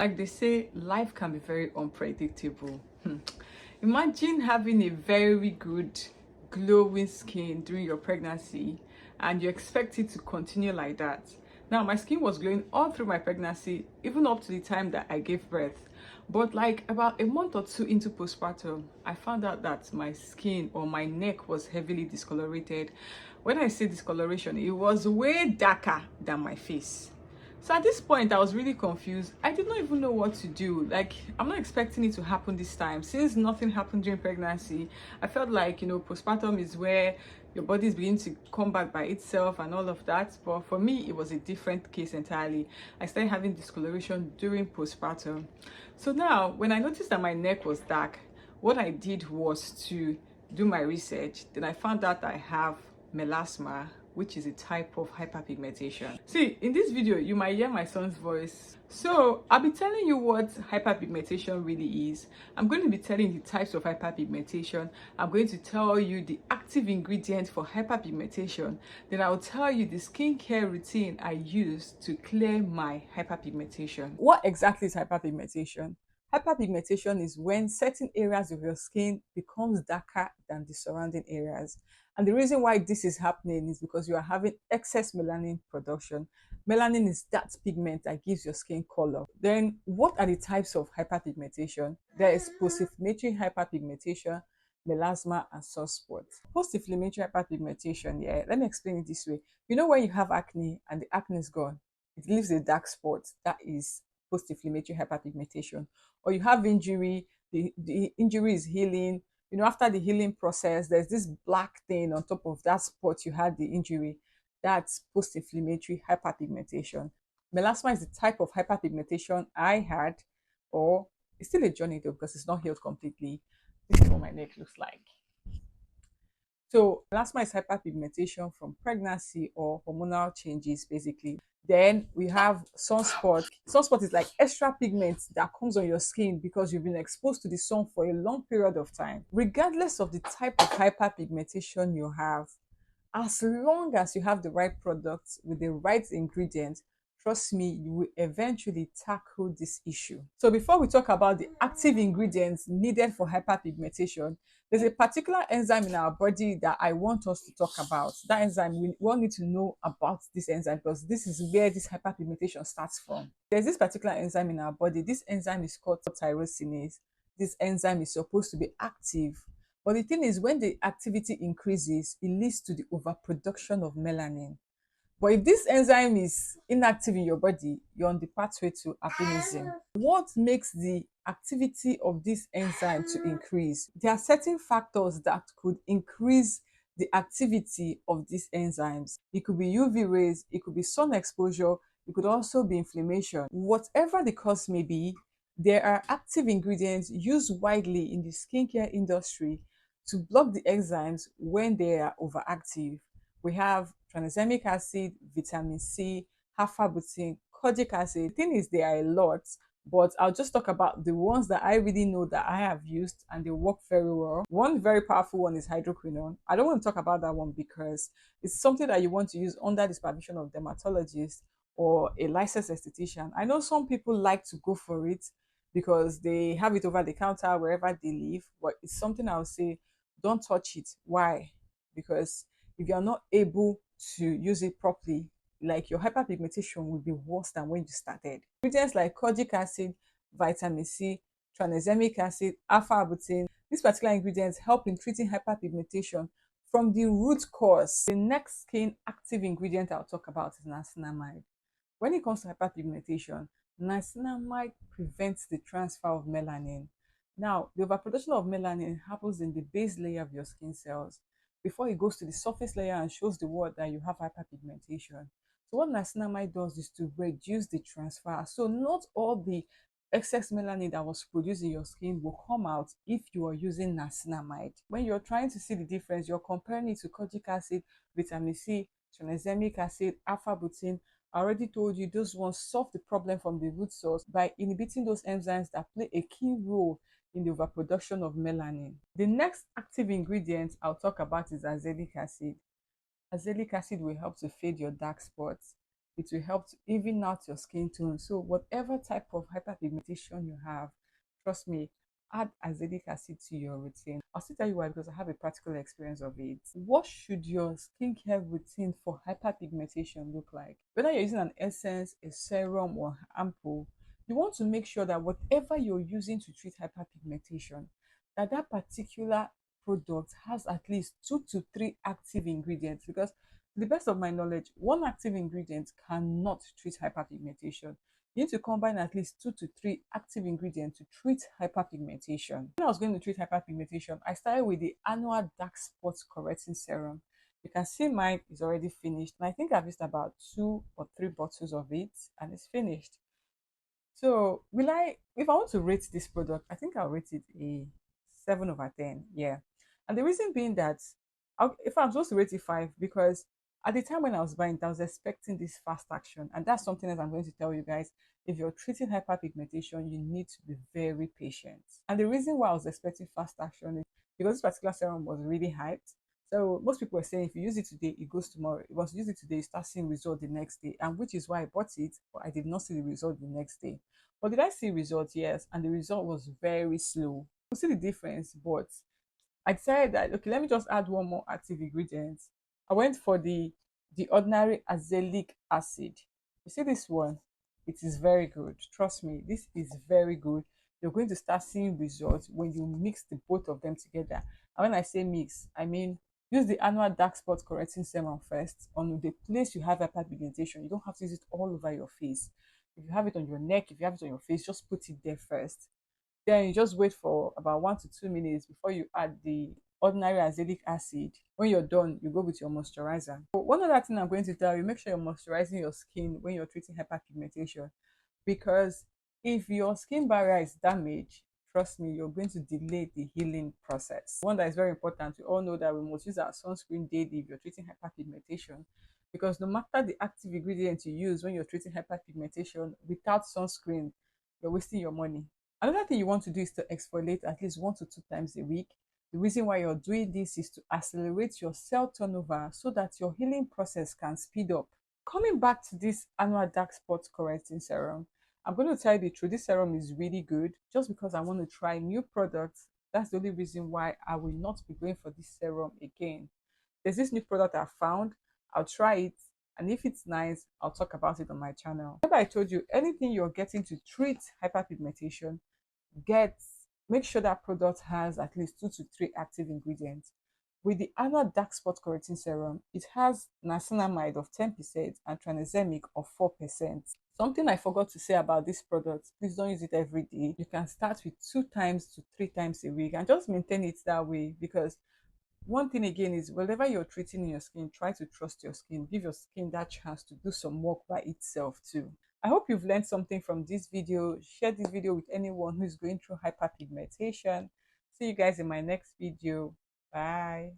Like they say, life can be very unpredictable. Imagine having a very good glowing skin during your pregnancy and you expect it to continue like that. Now, my skin was glowing all through my pregnancy, even up to the time that I gave birth. But like about a month or two into postpartum, I found out that my skin or my neck was heavily discolorated. When I say discoloration, it was way darker than my face. So at this point, I was really confused. I did not even know what to do. Like, I'm not expecting it to happen this time. Since nothing happened during pregnancy, I felt like, postpartum is where your body is beginning to come back by itself and all of that. But for me, it was a different case entirely. I started having discoloration during postpartum. So now, when I noticed that my neck was dark, what I did was to do my research. Then I found out I have melasma, which is a type of hyperpigmentation. See, in this video, you might hear my son's voice. So I'll be telling you what hyperpigmentation really is. I'm going to be telling you the types of hyperpigmentation. I'm going to tell you the active ingredient for hyperpigmentation. Then I'll tell you the skincare routine I use to clear my hyperpigmentation. What exactly is hyperpigmentation? Hyperpigmentation is when certain areas of your skin becomes darker than the surrounding areas. And the reason why this is happening is because you are having excess melanin production. Melanin is that pigment that gives your skin color. Then what are the types of hyperpigmentation? There is post-inflammatory hyperpigmentation, melasma, and sunspot. Post-inflammatory hyperpigmentation, yeah, let me explain it this way. You know when you have acne and the acne is gone, it leaves a dark spot. That is post-inflammatory hyperpigmentation. Or you have injury, the injury is healing. After the healing process, there's this black thing on top of that spot you had the injury. That's post-inflammatory hyperpigmentation. Melasma is the type of hyperpigmentation I had, or it's still a journey though because it's not healed completely. This is what my neck looks like. So melasma is hyperpigmentation from pregnancy or hormonal changes, basically. Then we have sunspot. Sunspot is like extra pigment that comes on your skin because you've been exposed to the sun for a long period of time. Regardless of the type of hyperpigmentation you have, as long as you have the right products with the right ingredients, trust me, you will eventually tackle this issue. So before we talk about the active ingredients needed for hyperpigmentation, there's a particular enzyme in our body that I want us to talk about. That enzyme, we all need to know about this enzyme because this is where this hyperpigmentation starts from. There's this particular enzyme in our body. This enzyme is called tyrosinase. This enzyme is supposed to be active. But the thing is, when the activity increases, it leads to the overproduction of melanin. But if this enzyme is inactive in your body, you're on the pathway to albinism. What makes the activity of this enzyme to increase? There are certain factors that could increase the activity of these enzymes. It could be UV rays, it could be sun exposure, it could also be inflammation. Whatever the cause may be, there are active ingredients used widely in the skincare industry to block the enzymes when they are overactive. We have tranexamic acid, vitamin C, arbutin, kojic acid. The thing is, there are a lot, but I'll just talk about the ones that I really know that I have used and they work very well. One very powerful one is hydroquinone. I don't want to talk about that one because it's something that you want to use under the supervision of dermatologists or a licensed esthetician. I know some people like to go for it because they have it over the counter wherever they live, but it's something I'll say, don't touch it. Why? Because if you're not able to use it properly, like your hyperpigmentation will be worse than when you started. Ingredients like kojic acid, vitamin C, tranexamic acid, alpha-arbutin, these particular ingredients help in treating hyperpigmentation from the root cause. The next skin active ingredient I'll talk about is niacinamide. When it comes to hyperpigmentation, niacinamide prevents the transfer of melanin. Now, the overproduction of melanin happens in the base layer of your skin cells before it goes to the surface layer and shows the world that you have hyperpigmentation. So what niacinamide does is to reduce the transfer. So not all the excess melanin that was produced in your skin will come out if you are using niacinamide. When you're trying to see the difference, you're comparing it to kojic acid, vitamin C, tranexamic acid, alpha-arbutin. I already told you those ones solve the problem from the root source by inhibiting those enzymes that play a key role in the overproduction of melanin. The next active ingredient I'll talk about is azelaic acid. Azelaic acid will help to fade your dark spots. It will help to even out your skin tone. So whatever type of hyperpigmentation you have, trust me, add azelaic acid to your routine. I'll still tell you why, because I have a practical experience of it. What should your skincare routine for hyperpigmentation look like? Whether you're using an essence, a serum, or ampoule, you want to make sure that whatever you're using to treat hyperpigmentation, that that particular product has at least 2 to 3 active ingredients, because to the best of my knowledge, one active ingredient cannot treat hyperpigmentation. You need to combine at least 2 to 3 active ingredients to treat hyperpigmentation. When I was going to treat hyperpigmentation, I started with the annual dark spot correcting serum. You can see mine is already finished, and I think I've used about 2 or 3 bottles of it, and it's finished. So, will I, if I want to rate this product, I think I'll rate it a 7 over 10. Yeah. And the reason being that, if I'm supposed to rate it 5, because at the time when I was buying it, I was expecting this fast action. And that's something that I'm going to tell you guys. If you're treating hyperpigmentation, you need to be very patient. And the reason why I was expecting fast action is because this particular serum was really hyped. So most people were saying if you use it today, it goes tomorrow. If you use it today, you start seeing result the next day. And which is why I bought it, but I did not see the result the next day. But did I see results? Yes. And the result was very slow. You see the difference, but I decided that okay, let me just add one more active ingredient. I went for the ordinary azelaic acid. You see this one? It is very good. Trust me, this is very good. You're going to start seeing results when you mix the both of them together. And when I say mix, I mean use the annual dark spot correcting serum first on the place you have hyperpigmentation. You don't have to use it all over your face. If you have it on your neck, if you have it on your face, just put it there first. Then you just wait for about 1 to 2 minutes before you add the ordinary azelaic acid. When you're done, you go with your moisturizer. But one other thing I'm going to tell you, make sure you're moisturizing your skin when you're treating hyperpigmentation, because if your skin barrier is damaged, trust me, you're going to delay the healing process. One that is very important, we all know that we must use our sunscreen daily if you're treating hyperpigmentation, because no matter the active ingredient you use when you're treating hyperpigmentation, without sunscreen, you're wasting your money. Another thing you want to do is to exfoliate at least 1 to 2 times a week. The reason why you're doing this is to accelerate your cell turnover so that your healing process can speed up. Coming back to this annual dark spot correcting serum, I'm going to tell you the truth, this serum is really good. Just because I want to try new products, that's the only reason why I will not be going for this serum again. There's this new product I found, I'll try it, and if it's nice, I'll talk about it on my channel. Remember I told you, anything you're getting to treat hyperpigmentation, make sure that product has at least 2 to 3 active ingredients. With the annual dark spot correcting serum, it has niacinamide of 10% and tranexamic of 4%. Something I forgot to say about this product, please don't use it every day. You can start with 2 times to 3 times a week and just maintain it that way, because one thing again is whatever you're treating in your skin, try to trust your skin. Give your skin that chance to do some work by itself too. I hope you've learned something from this video. Share this video with anyone who is going through hyperpigmentation. See you guys in my next video. Bye.